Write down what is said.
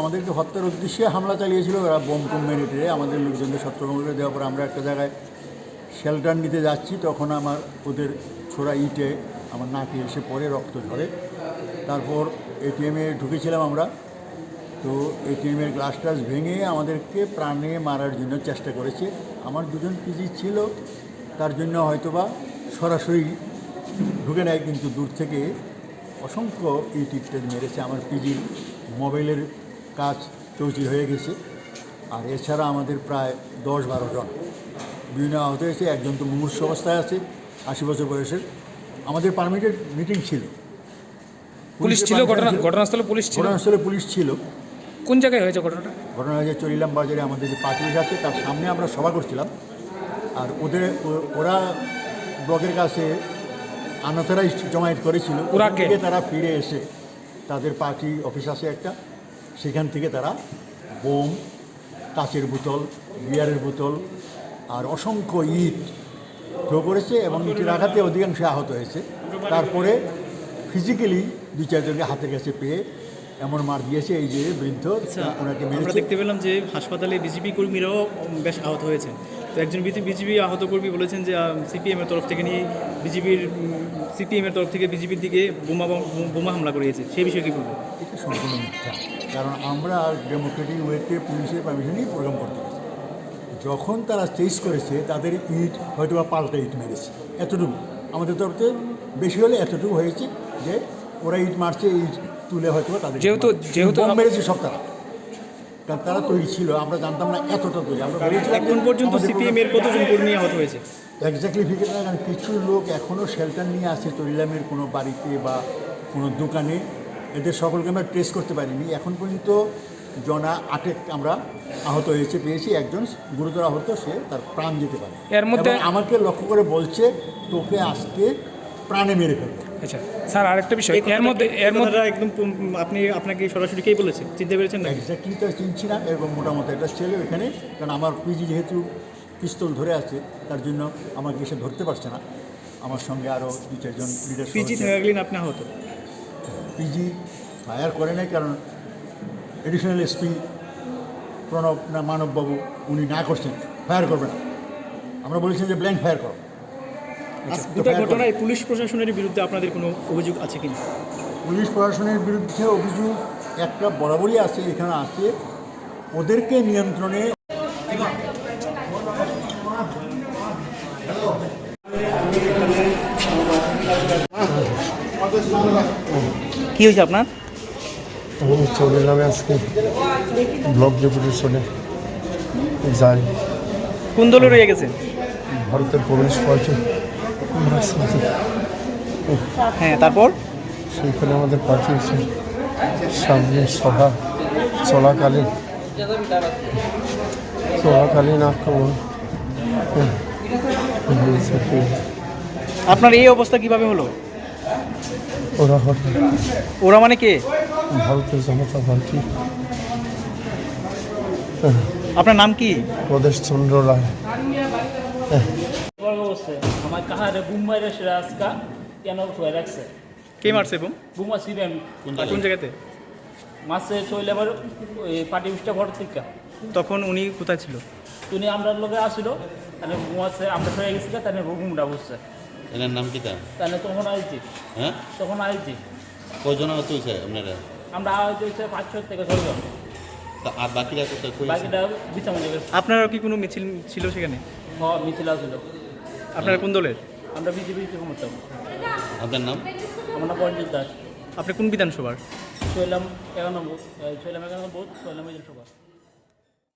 আমাদেরকে হত্যার উদ্দেশ্যে হামলা চালিয়েছিল, ওরা বোম মেরে টেরে আমাদের লোকজনদের সতর্ক করে দেওয়ার পর আমরা একটা জায়গায় শেল্টার নিতে যাচ্ছি, তখন আমার ওদের ছোড়া ইটে আমার নাকে এসে পড়ে, রক্ত ঝরে। তারপর এটিএমে ঢুকেছিলাম আমরা, তো এটিএমের গ্লাস টাস ভেঙে আমাদেরকে প্রাণে মারার জন্য চেষ্টা করেছে। আমার দুজন পিজি ছিল, তার জন্য হয়তোবা সরাসরি ঢুকে নেয়, কিন্তু দূর থেকে অসংখ্য ইট মেরেছে। আমার পিজির মোবাইলের কাজ চৌচির হয়ে গেছে। আর এছাড়া আমাদের প্রায় 10-12 জন বিভিন্ন আহত হয়েছে। একজন তো মুমূর্ষু অবস্থায় আছে, 80 বছর বয়সের। আমাদের পারমিটেড মিটিং ছিল, পুলিশ ছিল, ঘটনাস্থলে পুলিশ ছিল। কোন জায়গায় হয়েছে ঘটনাটা? ঘটনা হয়েছে চরিলাম বাজারে, আমাদের যে পার্টি আছে তার সামনে আমরা সভা করছিলাম। আর ওরা ব্লকের কাছে আনাথেরাই জমায়েত করেছিল, ওরা থেকে তারা ফিরে এসে তাদের পার্টি অফিস আছে একটা, সেখান থেকে তারা বোম, কাচের বোতল, বিয়ারের বোতল আর অসংখ্য ইট থ্রো করেছে এবং ইটের আঘাতে অধিকাংশ আহত হয়েছে। তারপরে ফিজিক্যালি 2-4 জনকে হাতের কাছে পেয়ে এমন মার দিয়েছে, এই যে বৃদ্ধ ওনাকে মেরেছে। আমরা দেখতে পেলাম যে হাসপাতালে বিজেপি কর্মীরাও বেশ আহত হয়েছেন। তো একজন বিজেপি আহত কর্মী বলেছেন যে সিপিএমের তরফ থেকে বিজেপির দিকে বোমা হামলা করিয়েছে, সেই বিষয়ে কী বলবেন? এটা সম্পূর্ণ মিথ্যা, কারণ আমরা ডেমোক্রেটিক ওয়েতে পুলিশের পারমিশনই প্রোগ্রাম করতে গেছি। যখন তারা চেস করেছে তাদের ইট হয়তো বা পাল্টা ইট মেরেছে, এতটুকু আমাদের তরফে, বেশি হলে এতটুকু হয়েছে যে ওরা ইট মারছে, ইট তুলে হয়তো তাদের যেহেতু মেরেছে সব তারা, কারণ তারা তৈরি ছিল, আমরা জানতাম না এতটা তৈরি। আমরা এখন পর্যন্ত সিপিএমের কতজন কর্মী আহত হয়েছে এক্স্যাক্টলি ফিগার না, কারণ কিছু লোক এখনও শেল্টার নিয়ে আছে চরিলামের কোনো বাড়িতে বা কোনো দোকানে। এদের সকলকে আমরা ট্রেস করতে পারিনি এখন পর্যন্ত। জনা 8 আমরা আহত হয়েছে পেয়েছি, একজন গুরুতর আহত, সে তার প্রাণ যেতে পারে। এর মধ্যে আমাকে লক্ষ্য করে বলছে তোকে আজকে প্রাণে মেরে ফেলবে। আচ্ছা স্যার, আরেকটা বিষয়, এর মধ্যে একদম আপনাকে সরাসরি কে বলেছে, চিনতে পেরেছেন না? এক্স্যাক্টলি তো চিনছি না, এরকম মোটামুটি একটা ছেলে ওইখানে, কারণ আমার পিজি যেহেতু পিস্তল ধরে আছে তার জন্য আমাকে এসে ধরতে পারছে না। আমার সঙ্গে আরও 2-4 জন লিডার। পিজি থাকাকালীন আপনি আহত? পিজি ফায়ার করে নাই, কারণ এডিশনাল এসপি প্রণব না মানববাবু উনি না করছেন, ফায়ার করবে না। আমরা বলেছি যে ব্ল্যাঙ্ক ফায়ার করো। দুটো ঘটনায় পুলিশ প্রশাসনের বিরুদ্ধে আপনাদের কোনো অভিযোগ আছে কিনা? পুলিশ প্রশাসনের বিরুদ্ধে অভিযোগ একটা বরাবরই আছে, এখানে আছে ওদেরকে নিয়ন্ত্রণে। কি হয়েছে আপনার? আমি চলে এলাম আজকে ব্লক ডেপুটেশনে যাই। কোন দলে রয়ে গেছেন? ভারতের কমিউনিস্ট পার্টি। হ্যাঁ, তারপর সেইখানে আমাদের পার্টি আছে, সামনে সভা চলাকালীন আক্রমণ। আপনার এই অবস্থা কিভাবে হলো? ওরা মানে কে? ভারতের জনতা পার্টি। আপনার নাম কি? প্রদেশ চন্দ্র রায়। কে মারছে বুমা সিবেন কোন জায়গাতে? মাসে চলে আবার ওই পার্টি অফিসটা ঘর থেকে। তখন উনি কোথায় ছিল? তুমি আমরা লোকে আসিল, তাহলে বুমাসে আমরা সরে গেছিল, তাহলে বুমটা বসছে। এনার নাম কি তাহলে তখন আইছি। হ্যাঁ, তখন আইছি। কজন আহত হয়েছে আপনারা? আমরা আহত হয়েছে 5-6 থেকে 6 জন। আর বাকিরা কোথায়? বাকিটা বিছামনে গেছে। আপনার কি কোনো মিছিল ছিল সেখানে? হ্যাঁ, মিছিল আসছিল। আপনারা কোন দলের? আমরা বিজেপি সমর্থক। আপনার নাম? আমার নাম পঞ্জিত দাস। আপনি কোন বিধানসভার? শৈলাম 11 নম্বর, শৈলাম 11 নম্বর, শৈলাম বিধানসভা।